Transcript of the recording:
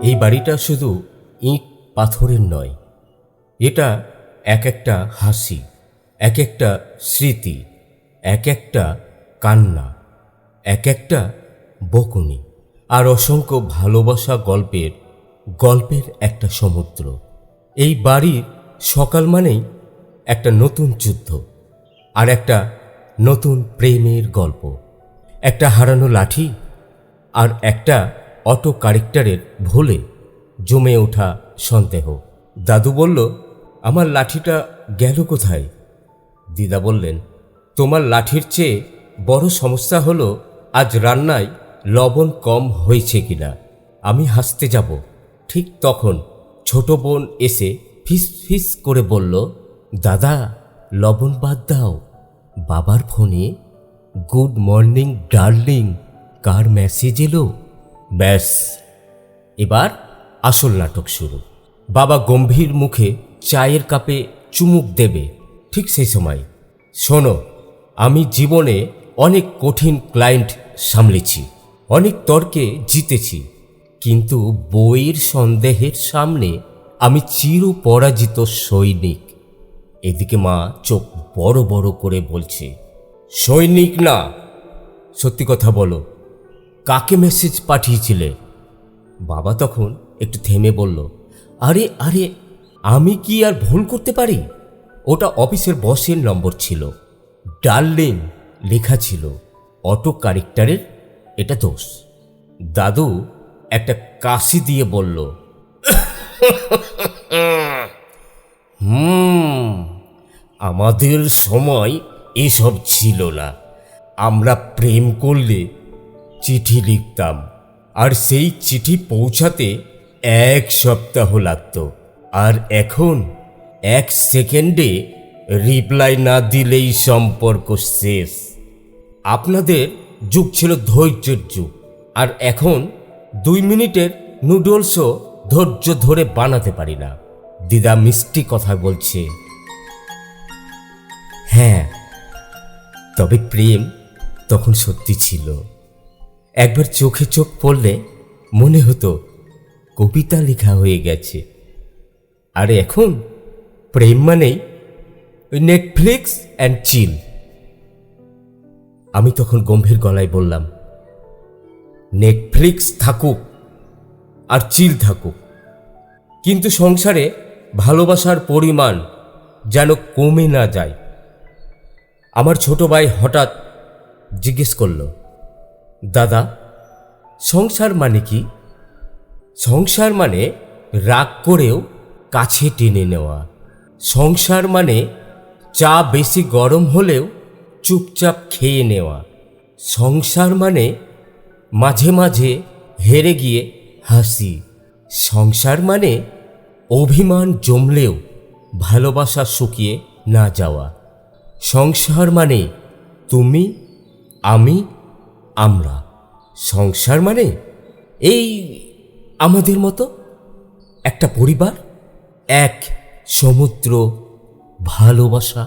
এই বাড়িটা শুধু ইট পাথরের নয়, এটা এক একটা হাসি, এক একটা স্মৃতি, এক একটা কান্না, এক একটা বকুনি, আর অসংখ্য ভালোবাসা গল্পের একটা সমুদ্র। এই বাড়ির সকাল মানেই একটা নতুন যুদ্ধ, আর একটা নতুন প্রেমের গল্প, একটা হারানো লাঠি, আর একটা অটো কারেক্টারের ভুলে জমে ওঠা সন্দেহ। দাদু বলল, আমার লাঠিটা গেল কোথায়? দিদা বললেন, তোমার লাঠির চেয়ে বড় সমস্যা হলো আজ রান্নায় লবণ কম হয়েছে কিনা। আমি হাসতে যাব, ঠিক তখন ছোট বোন এসে ফিস ফিস করে বলল, দাদা লবণ বাদ দাও, বাবার ফোনে গুড মর্নিং ডার্লিং কার মেসেজ এলো। ব্যাস, এবার আসল নাটক শুরু। বাবা গম্ভীর মুখে চায়ের কাপে চুমুক দেবে, ঠিক সেই সময়, শোনো, আমি জীবনে অনেক কঠিন ক্লায়েন্ট সামলেছি, অনেক তর্কে জিতেছি, কিন্তু বইয়ের সন্দেহের সামনে আমি চির পরাজিত সৈনিক। এদিকে মা চোখ বড় বড় করে বলছে, সৈনিক না, সত্যি কথা বলো, কাকে মেসেজ পাঠিয়েছিলে? বাবা তখন একটু থেমে বলল, আরে আরে আমি কি আর ভুল করতে পারি? ওটা অফিসের বসের নম্বর ছিল, ডার্লিং লেখা ছিল, অটো কারেক্টারের এটা দোষ। দাদু একটা কাশি দিয়ে বলল, আমাদের সময় এসব ছিল না। আমরা প্রেম করলে চিঠি লিখতাম, আর সেই চিঠি পৌঁছাতে 1 সপ্তাহ লাগত। আর এখন 1 সেকেন্ডে রিপ্লাই না দিলেই সম্পর্ক শেষ। আপনাদের যুগ ছিল ধৈর্যের যুগ, আর এখন 2 মিনিটের নুডলসও ধৈর্য ধরে বানাতে পারি না। দিদা মিষ্টি কথা বলছে, হ্যাঁ, তবে প্রেম তখন সত্যি ছিল। একবার চোখে চোখ পড়লে মনে হতো কবিতা লেখা হয়ে গেছে। আর এখন প্রেম মানেই নেটফ্লিক্স অ্যান্ড চিল। আমি তখন গম্ভীর গলায় বললাম, নেটফ্লিক্স থাকুক আর চিল থাকুক, কিন্তু সংসারে ভালোবাসার পরিমাণ যেন কমে না যায়। আমার ছোট ভাই হঠাৎ জিজ্ঞেস করল, দাদা সংসার মানে কি? সংসার মানে রাগ করেও কাছে টেনে নেওয়া। সংসার মানে চা বেশি গরম হলেও চুপচাপ খেয়ে নেওয়া। সংসার মানে মাঝে মাঝে হেরে গিয়ে হাসি। সংসার মানে অভিমান জমলেও ভালোবাসা শুকিয়ে না যাওয়া। সংসার মানে তুমি, আমি, আমরা। সংসার মানে এই আমাদের মতো একটা পরিবার, এক সমুদ্র ভালোবাসা।